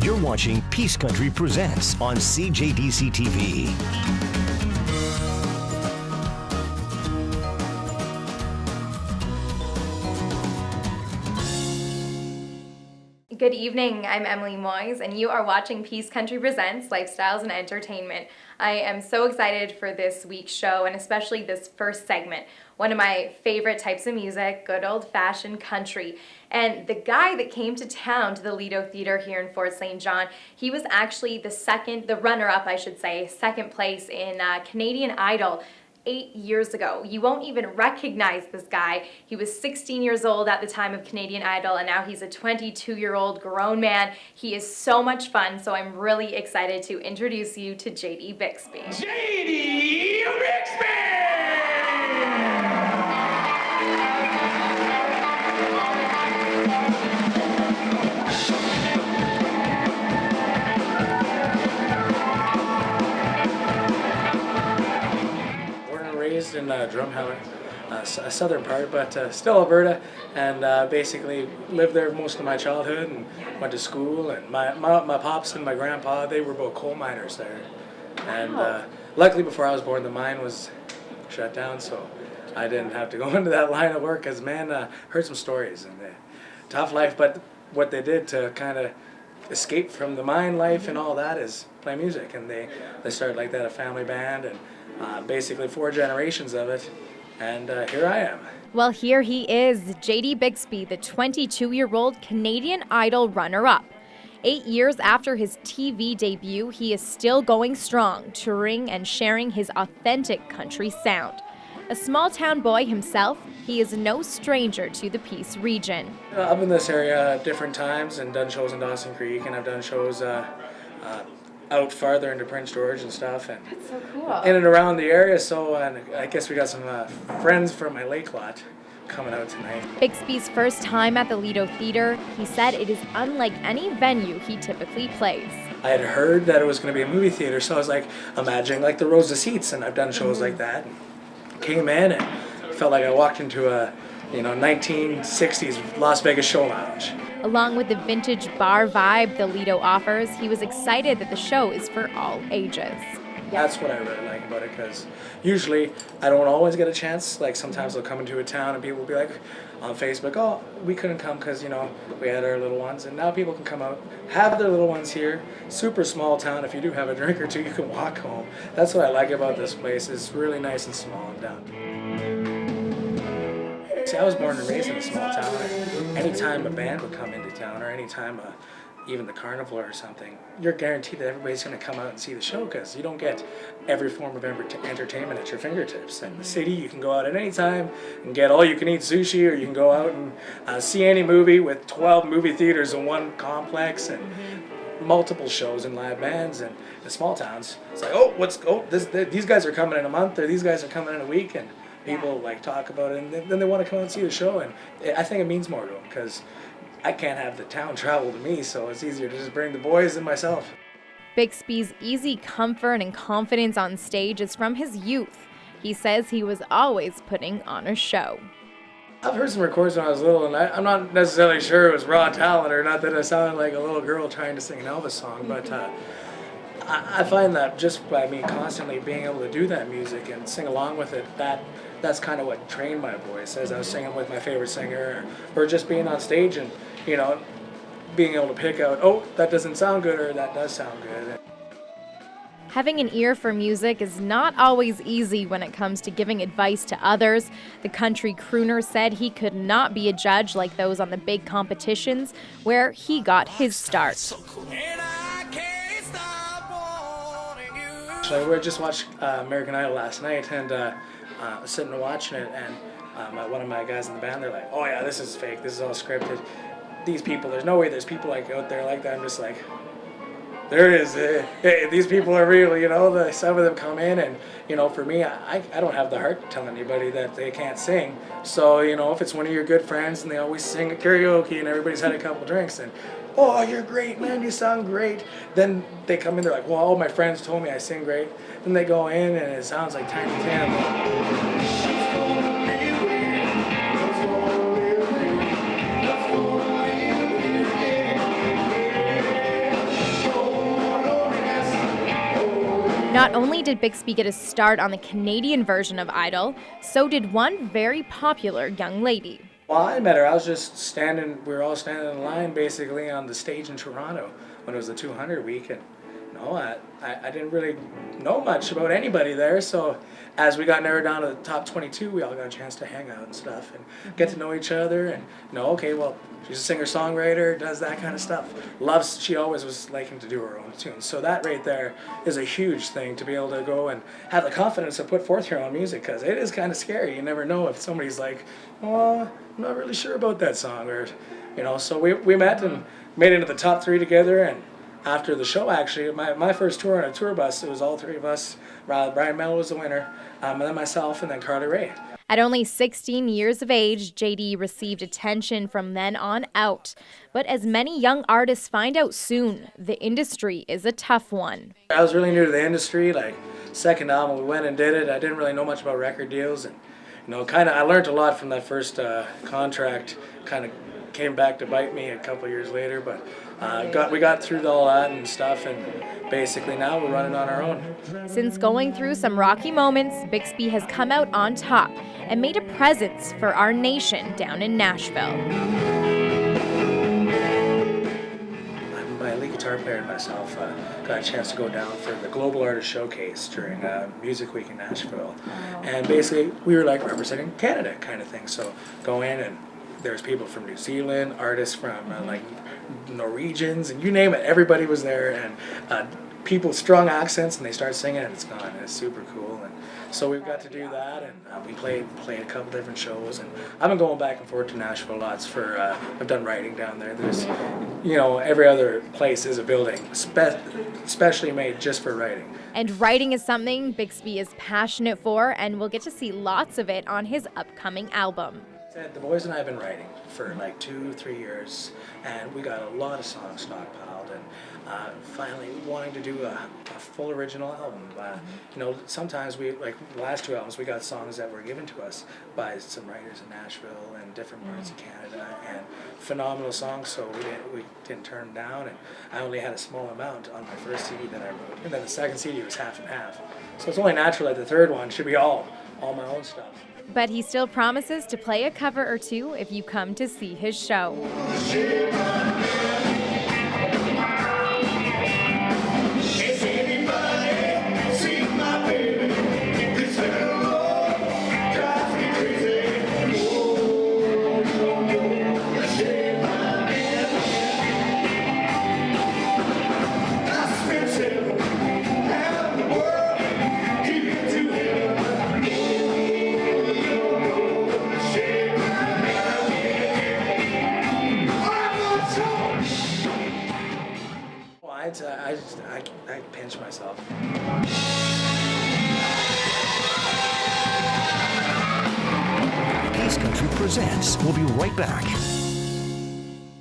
You're watching Peace Country Presents on CJDC TV. Good evening, I'm Emily Moyes, and you are watching Peace Country Presents Lifestyles and Entertainment. I am so excited for this week's show, and especially this first segment, one of my favorite types of music, good old-fashioned country. And the guy that came to town to the Lido Theater here in Fort St. John, he was actually the runner-up, second place in Canadian Idol 8 years ago. You won't even recognize this guy. He was 16 years old at the time of Canadian Idol, and now he's a 22-year-old grown man. He is so much fun, so I'm really excited to introduce you to Jaydee Bixby. Jaydee Bixby! Raised in Drumheller, a southern part, but still Alberta, and basically lived there most of my childhood and went to school. And my pops and my grandpa, they were both coal miners there. And luckily before I was born, the mine was shut down, so I didn't have to go into that line of work, because heard some stories and tough life. But what they did to kind of escape from the mine life and all that is play music, and they started like that, a family band, and basically 4 generations of it, and here I am. Well, here he is, Jaydee Bixby, the 22-year-old Canadian Idol runner-up. 8 years after his TV debut, he is still going strong, touring and sharing his authentic country sound. A small-town boy himself, he is no stranger to the Peace region. I've been in this area different times and done shows in Dawson Creek, and I've done shows out farther into Prince George and stuff, and That's so cool. in and around the area. So and I guess we got some friends from my lake lot coming out tonight. Bixby's first time at the Lido Theater, he said it is unlike any venue he typically plays. I had heard that it was going to be a movie theater, so I was like imagining like the rows of seats, and I've done shows like that. And came in and felt like I walked into a 1960s Las Vegas show lounge. Along with the vintage bar vibe the Lido offers, he was excited that the show is for all ages. That's what I really like about it, because usually I don't always get a chance. Like sometimes I'll come into a town and people will be like on Facebook, oh, we couldn't come because, we had our little ones. And now people can come out, have their little ones here. Super small town. If you do have a drink or two, you can walk home. That's what I like about this place. It's really nice and small and down. See, I was born and raised in a small town. Anytime a band would come into town, or anytime even the carnival or something, you're guaranteed that everybody's going to come out and see the show, because you don't get every form of entertainment at your fingertips. In the city, you can go out at any time and get all-you-can-eat sushi, or you can go out and see any movie with 12 movie theaters in one complex, and multiple shows and live bands. And the small towns, it's like, these guys are coming in a month, or these guys are coming in a week, and people like talk about it, and then they want to come out and see the show. And I think it means more to them, because I can't have the town travel to me, so it's easier to just bring the boys and myself. Bixby's easy comfort and confidence on stage is from his youth. He says he was always putting on a show. I've heard some recordings when I was little, and I'm not necessarily sure it was raw talent, or not that I sounded like a little girl trying to sing an Elvis song, but I find that just by me constantly being able to do that music and sing along with it, that's kind of what trained my voice, as I was singing with my favorite singer, or just being on stage and, being able to pick out, oh, that doesn't sound good, or that does sound good. Having an ear for music is not always easy when it comes to giving advice to others. The country crooner said he could not be a judge like those on the big competitions where he got his start. So we just watched American Idol last night, and sitting and watching it, and one of my guys in the band, they're like, oh yeah, this is fake, this is all scripted. These people, there's no way there's people like out there like that. I'm just like, there it is. Hey, these people are real, some of them come in, and, for me, I don't have the heart to tell anybody that they can't sing. So, if it's one of your good friends and they always sing at karaoke and everybody's had a couple drinks, and, oh, you're great, man, you sound great. Then they come in, they're like, well, all my friends told me I sing great. Then they go in and it sounds like Tiny Tim. Not only did Bixby get a start on the Canadian version of Idol, so did one very popular young lady. Well, I met her. I was just standing, we were all standing in line basically on the stage in Toronto when it was the 200 week. And no, I didn't really know much about anybody there. So as we got narrowed down to the top 22, we all got a chance to hang out and stuff and get to know each other. And okay, well, she's a singer-songwriter, does that kind of stuff. She always was liking to do her own tunes. So that right there is a huge thing, to be able to go and have the confidence to put forth your own music, because it is kind of scary. You never know if somebody's like, oh, I'm not really sure about that song, or, so we met and made it into the top 3 together. And after the show, actually, my first tour on a tour bus, it was all 3 of us. Brian Mello was the winner, and then myself, and then Carly Rae. At only 16 years of age, Jaydee received attention from then on out. But as many young artists find out soon, the industry is a tough one. I was really new to the industry. Like, second album, we went and did it. I didn't really know much about record deals, and I learned a lot from that first contract. Kind of came back to bite me a couple years later, but we got through all that and stuff, and basically now we're running on our own. Since going through some rocky moments, Bixby has come out on top and made a presence for our nation down in Nashville. My lead guitar player and myself got a chance to go down for the Global Artist Showcase during Music Week in Nashville. And basically we were like representing Canada kind of thing. So go in, and there's people from New Zealand, artists from like Norwegians, and you name it, everybody was there, and people strong accents, and they start singing, and it's gone, and it's super cool. And so we've got to do that, and we played a couple different shows, and I've been going back and forth to Nashville lots for I've done writing down there. There's every other place is a building specially made just for writing. And writing is something Bixby is passionate for, and we'll get to see lots of it on his upcoming album. The Moyes and I have been writing for like 2-3 years, and we got a lot of songs stockpiled, and finally wanting to do a full original album. Sometimes like the last 2 albums, we got songs that were given to us by some writers in Nashville and different parts of Canada, and phenomenal songs, so we didn't turn them down. And I only had a small amount on my first CD that I wrote, and then the second CD was half and half. So it's only natural that the third one should be all my own stuff. But he still promises to play a cover or 2 if you come to see his show. I pinch myself. Peace Country presents. We'll be right back.